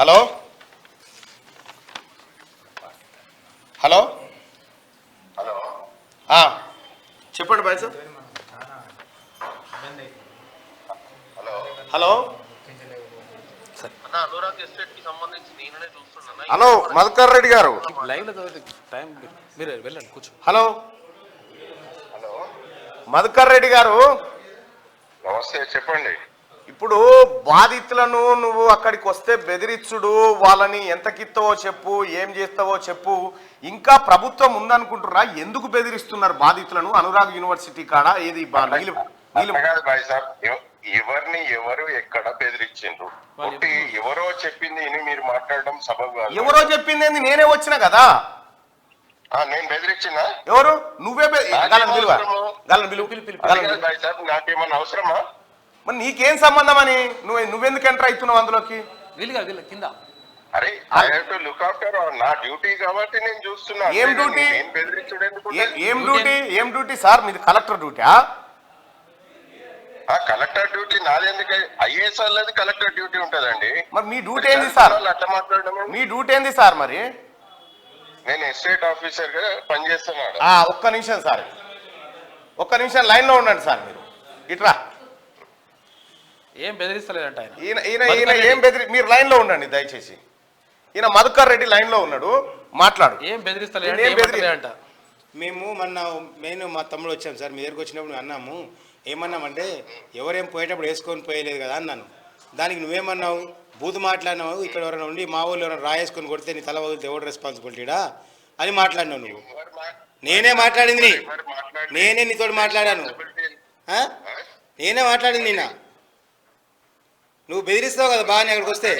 Hello hello hello చెప్పండి bye sir. Hello hello అన్న Anurag estate కి సంబంధించి నేనే చూస్తున్నాను. హలో మధుకర్ రెడ్డి గారు. లైవ్లో టైం మీరు వెళ్ళండి కూర్చో. హలో హలో మధుకర్ రెడ్డి గారు, నమస్తే, చెప్పండి. ఇప్పుడు బాధితులను నువ్వు అక్కడికి వస్తే బెదిరించుడు, వాళ్ళని ఎంతకిస్తావో చెప్పు, ఏం చేస్తావో చెప్పు, ఇంకా ప్రభుత్వం ఉందనుకుంటున్నా, ఎందుకు బెదిరిస్తున్నారు బాధితులను? అనురాగ్ యూనివర్సిటీ కాడ ఏది కాదు భాయ్ సాబ్, ఎవరిని ఎవరు ఎక్కడ బెదిరించిండ్రు? ఒకటి ఎవరో చెప్పింది ఇని మీరు మాట్లాడడం సబబు కాదు. ఎవరో చెప్పింది ఏంది? నేనే వచ్చిన కదా. నేను బెదిరించినా? ఎవరు? నువ్వే భాయ్ సాబ్, నాకేమన్నా అవసరమా? మరి నీకేం సంబంధం అని నువ్వెందుకు ఎంటర్ అవుతున్నావు అందులోకి? వీళ్ళు కింద. అరే I have to look after నా డ్యూటీ కాబట్టి నేను చూస్తున్నా. ఏం డ్యూటీ? నేను బెదిరించుడు ఎందుకు? ఏం డ్యూటీ సార్ మీది? Collector DUTA? కలెక్టర్ డ్యూటీ నాది ఎందుకు? ఐఏఎస్ వాళ్ళది కలెక్టర్ డ్యూటీ ఉంటదండి. మరి మీ డ్యూటీ ఏంది సార్? అట్లా మాట్లాడడం. మీ డ్యూటీ ఏంది సార్ మరి? నేను ఎస్టేట్ ఆఫీసర్ గా పనిచేస్తున్నాడు. ఒక్క నిమిషం సార్, ఒక్క నిమిషం లైన్ లో ఉండండి సార్. మీరు ఇట్రా. ఏం బెదిరిస్తలేదంట ఆయన. ఈయన ఏం మీరు లైన్ లో ఉండండి దయచేసి. ఈయన మధుకర్ రెడ్డి లైన్ లో ఉన్నాడు, మాట్లాడు. ఏం బెదిరిస్తలేదంట. మేము మెయిన్ మా తమ్ముడు వచ్చాం సార్, మీ దగ్గరికి వచ్చినప్పుడు మేము అన్నాము. ఏమన్నామంటే ఎవరేం పోయేటప్పుడు వేసుకొని పోయలేదు కదా అన్నాను. దానికి నువ్వేమన్నావు? బూతు మాట్లాడినావు. ఇక్కడ ఎవరైనా ఉండి మా ఊళ్ళో ఎవరైనా రాయేసుకొని కొడితే నీ తల వదిలితే ఎవరు రెస్పాన్సిబిలిటీడా అని మాట్లాడినావు నువ్వు. నేనే మాట్లాడింది, నేనే నీతో మాట్లాడాను. నేనే మాట్లాడింది నిన్న. నువ్వు బెదిరిస్తావు కదా బాగా అక్కడికి వస్తే.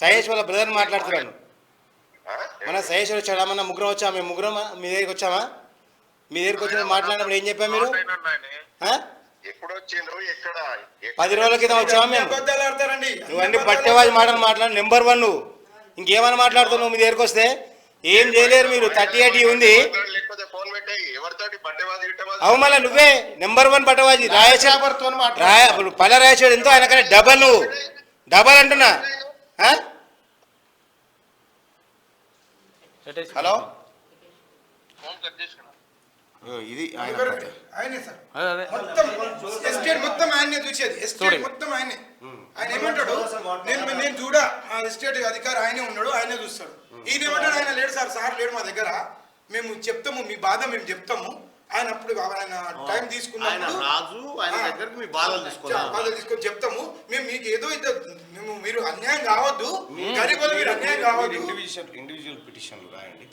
సయేష్ వాళ్ళ బ్రదర్ మాట్లాడుతున్నాను. మన సయేష్ వచ్చాడా? మన ముగ్గురం వచ్చామా? మేము ముగ్గురం మీ దగ్గరికి వచ్చామా? మీ దగ్గరికి వచ్చిన మాట్లాడినప్పుడు ఏం చెప్పాము? మీరు 10 రోజుల క్రితం వచ్చామా మేము? నువ్వు అన్ని పట్టేవాళ్ళ మాటలు మాట్లాడు. నెంబర్ 1 నువ్వు. ఇంకేమైనా మాట్లాడుతావు నువ్వు? మీ దగ్గరికి వస్తే ఏం చేయలేరు మీరు. 38 ఉంది. అవు మళ్ళీ నువ్వే నెంబర్ 1 పట్టవాజీ. పల్ల రాయేశ్వర్ ఎంతో ఆయన కానీ డబల్. నువ్వు డబల్ అంటున్నా. హలో, ఇది ఎస్టేట్ మొత్తం ఆయనే చూసేది. ఎస్టేట్ మొత్తం ఆయనే. ఆయన ఏమంటాడు? నేను చూడా ఎస్టేట్ అధికారి ఆయనే ఉన్నాడు, ఆయనే చూస్తాడు. ఈయన ఏమంటాడు? ఆయన లేడు సార్ లేడు మా దగ్గర. మేము చెప్తాము, మీ బాధ మేము చెప్తాము. ఆయన అప్పుడు ఆయన టైం తీసుకున్నాము, బాధలు తీసుకొని చెప్తాము. మేము మీకు ఏదో మేము మీరు అన్యాయం కావద్దు, గరీబులు మీరు అన్యాయం కావద్దు. ఇండివిజువల్ పిటిషన్లు రాయండి.